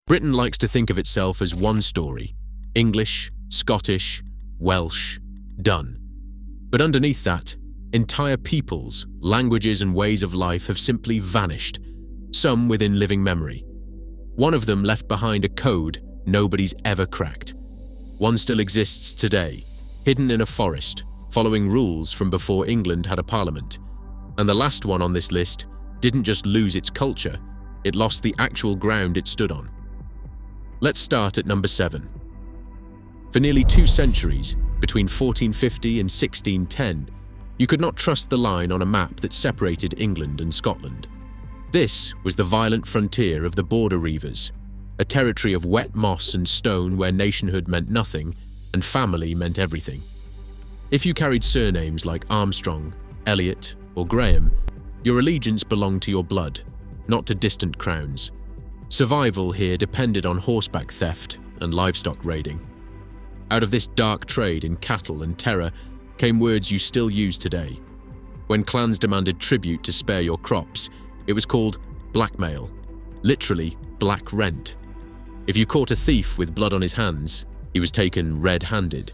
Britain likes to think of itself as one story: English, Scottish, Welsh, done. But underneath that, entire peoples, languages and ways of life have simply vanished, some within living memory. One of them left behind a code nobody's ever cracked. One still exists today, hidden in a forest, following rules from before England had a parliament. And the last one on this list didn't just lose its culture, it lost the actual ground it stood on. Let's start at number 7. For nearly 2 centuries, between 1450 and 1610, you could not trust the line on a map that separated England and Scotland. This was the violent frontier of the Border Reivers, a territory of wet moss and stone where nationhood meant nothing and family meant everything. If you carried surnames like Armstrong, Elliot, or Graham, your allegiance belonged to your blood, not to distant crowns. Survival here depended on horseback theft and livestock raiding. Out of this dark trade in cattle and terror came words you still use today. When clans demanded tribute to spare your crops, it was called blackmail, literally black rent. If you caught a thief with blood on his hands, he was taken red-handed.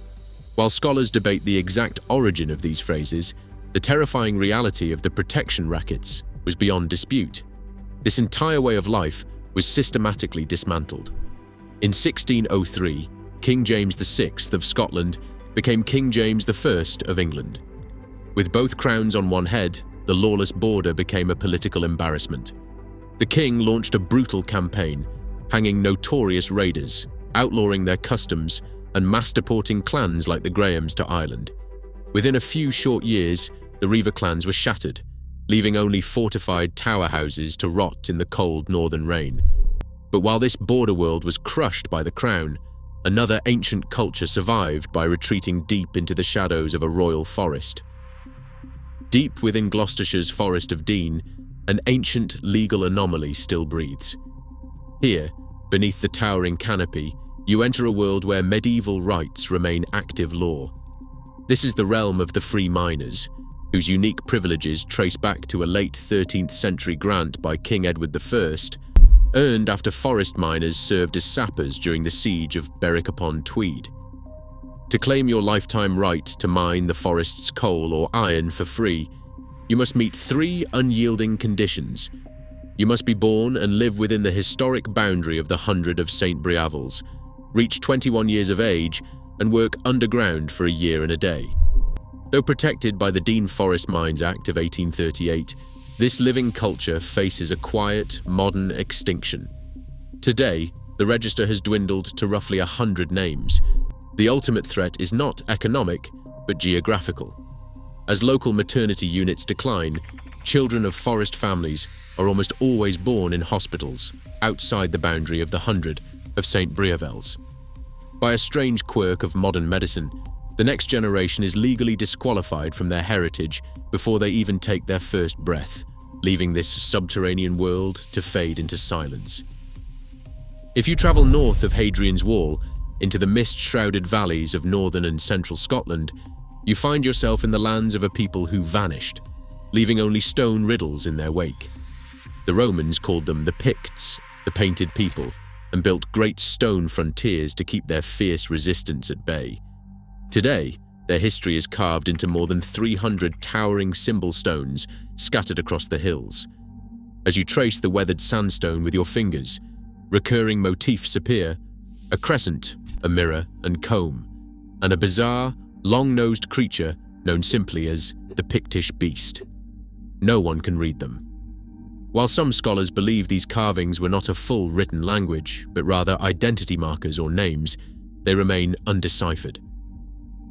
While scholars debate the exact origin of these phrases, the terrifying reality of the protection rackets was beyond dispute. This entire way of life was systematically dismantled. In 1603, King James VI of Scotland became King James I of England. With both crowns on one head, the lawless border became a political embarrassment. The king launched a brutal campaign, hanging notorious raiders, outlawing their customs, and mass-deporting clans like the Grahams to Ireland. Within a few short years, the Reiver clans were shattered, leaving only fortified tower houses to rot in the cold northern rain. But while this border world was crushed by the crown, another ancient culture survived by retreating deep into the shadows of a royal forest. Deep within Gloucestershire's Forest of Dean, an ancient legal anomaly still breathes. Here, beneath the towering canopy, you enter a world where medieval rights remain active law. This is the realm of the free miners, whose unique privileges trace back to a late 13th century grant by King Edward I, earned after forest miners served as sappers during the siege of Berwick-upon-Tweed. To claim your lifetime right to mine the forest's coal or iron for free, you must meet 3 unyielding conditions. You must be born and live within the historic boundary of the 100 of St. Briavels, reach 21 years of age, and work underground for a year and a day. Though protected by the Dean Forest Mines Act of 1838, this living culture faces a quiet, modern extinction. Today, the register has dwindled to roughly 100 names. The ultimate threat is not economic, but geographical. As local maternity units decline, children of forest families are almost always born in hospitals outside the boundary of the 100 of St. Briavels. By a strange quirk of modern medicine, the next generation is legally disqualified from their heritage before they even take their first breath, leaving this subterranean world to fade into silence. If you travel north of Hadrian's Wall, into the mist-shrouded valleys of northern and central Scotland, you find yourself in the lands of a people who vanished, leaving only stone riddles in their wake. The Romans called them the Picts, the painted people, and built great stone frontiers to keep their fierce resistance at bay. Today, their history is carved into more than 300 towering symbol stones scattered across the hills. As you trace the weathered sandstone with your fingers, recurring motifs appear: a crescent, a mirror and comb, and a bizarre, long-nosed creature known simply as the Pictish Beast. No one can read them. While some scholars believe these carvings were not a full written language, but rather identity markers or names, they remain undeciphered.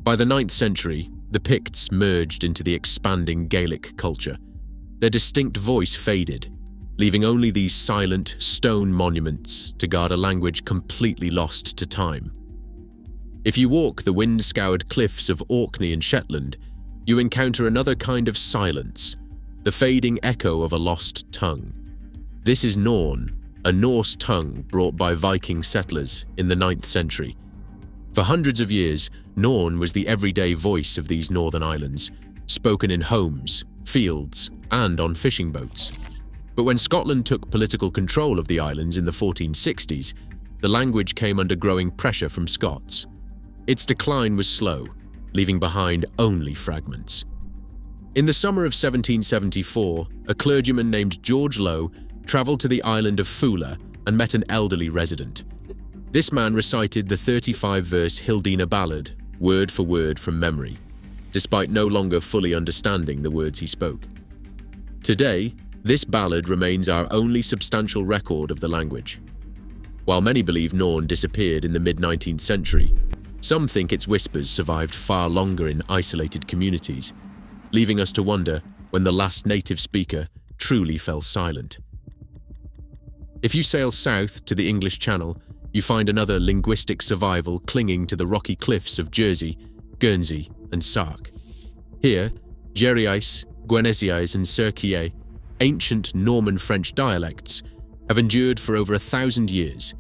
By the 9th century, the Picts merged into the expanding Gaelic culture. Their distinct voice faded, leaving only these silent, stone monuments to guard a language completely lost to time. If you walk the wind-scoured cliffs of Orkney and Shetland, you encounter another kind of silence, the fading echo of a lost tongue. This is Norn, a Norse tongue brought by Viking settlers in the 9th century. For hundreds of years, Norn was the everyday voice of these northern islands, spoken in homes, fields, and on fishing boats. But when Scotland took political control of the islands in the 1460s, the language came under growing pressure from Scots. Its decline was slow, leaving behind only fragments. In the summer of 1774, a clergyman named George Lowe travelled to the island of Fula and met an elderly resident. This man recited the 35-verse Hildina ballad, word for word from memory, despite no longer fully understanding the words he spoke. Today, this ballad remains our only substantial record of the language. While many believe Norn disappeared in the mid-19th century, some think its whispers survived far longer in isolated communities, leaving us to wonder when the last native speaker truly fell silent. If you sail south to the English Channel, you find another linguistic survival clinging to the rocky cliffs of Jersey, Guernsey, and Sark. Here, Geriais, Guenesiais, and Serquiais, ancient Norman French dialects, have endured for over 1,000 years.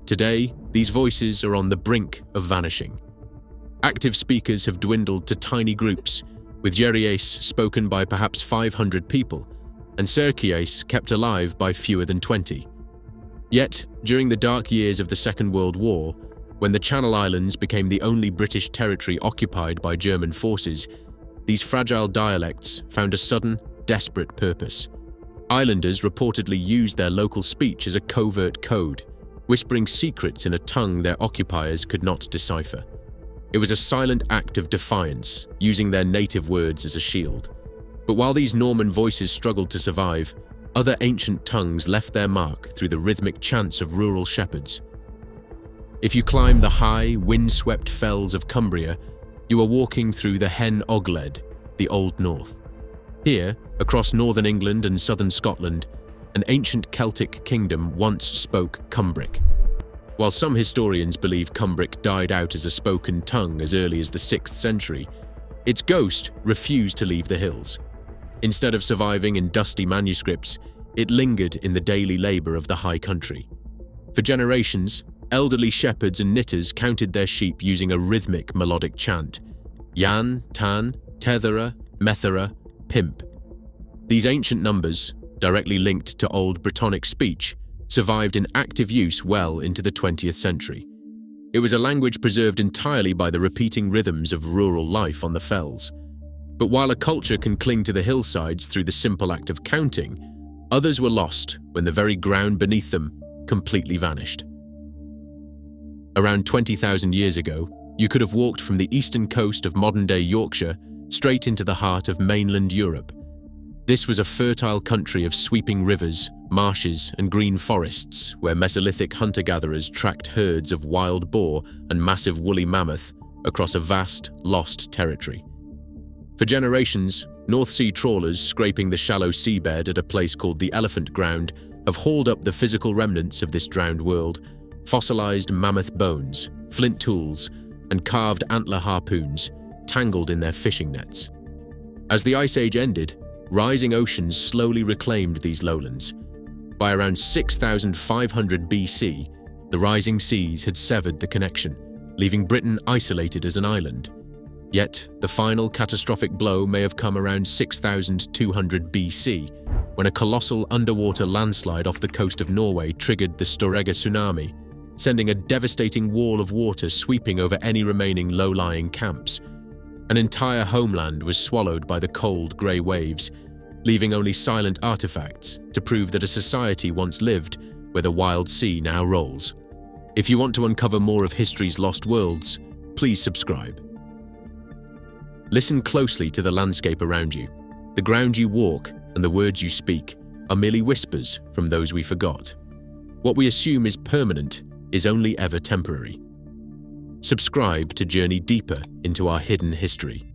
Today, these voices are on the brink of vanishing. Active speakers have dwindled to tiny groups, with Geriais spoken by perhaps 500 people, and Serquiais kept alive by fewer than 20. Yet, during the dark years of the Second World War, when the Channel Islands became the only British territory occupied by German forces, these fragile dialects found a sudden, desperate purpose. Islanders reportedly used their local speech as a covert code, whispering secrets in a tongue their occupiers could not decipher. It was a silent act of defiance, using their native words as a shield. But while these Norman voices struggled to survive, other ancient tongues left their mark through the rhythmic chants of rural shepherds. If you climb the high, wind-swept fells of Cumbria, you are walking through the Hen Ogledd, the Old North. Here, across northern England and southern Scotland, an ancient Celtic kingdom once spoke Cumbric. While some historians believe Cumbric died out as a spoken tongue as early as the 6th century, its ghost refused to leave the hills. Instead of surviving in dusty manuscripts, it lingered in the daily labour of the high country. For generations, elderly shepherds and knitters counted their sheep using a rhythmic melodic chant: Yan, Tan, Tethera, Methera, Pimp. These ancient numbers, directly linked to Old Brittonic speech, survived in active use well into the 20th century. It was a language preserved entirely by the repeating rhythms of rural life on the fells. But while a culture can cling to the hillsides through the simple act of counting, others were lost when the very ground beneath them completely vanished. Around 20,000 years ago, you could have walked from the eastern coast of modern-day Yorkshire straight into the heart of mainland Europe. This was a fertile country of sweeping rivers, marshes, and green forests where Mesolithic hunter-gatherers tracked herds of wild boar and massive woolly mammoth across a vast, lost territory. For generations, North Sea trawlers scraping the shallow seabed at a place called the Elephant Ground have hauled up the physical remnants of this drowned world: fossilized mammoth bones, flint tools, and carved antler harpoons tangled in their fishing nets. As the Ice Age ended, rising oceans slowly reclaimed these lowlands. By around 6,500 BC, the rising seas had severed the connection, leaving Britain isolated as an island. Yet, the final catastrophic blow may have come around 6,200 BC, when a colossal underwater landslide off the coast of Norway triggered the Storegga tsunami, sending a devastating wall of water sweeping over any remaining low-lying camps. An entire homeland was swallowed by the cold, grey waves, leaving only silent artifacts to prove that a society once lived where the wild sea now rolls. If you want to uncover more of history's lost worlds, please subscribe. Listen closely to the landscape around you. The ground you walk and the words you speak are merely whispers from those we forgot. What we assume is permanent is only ever temporary. Subscribe to journey deeper into our hidden history.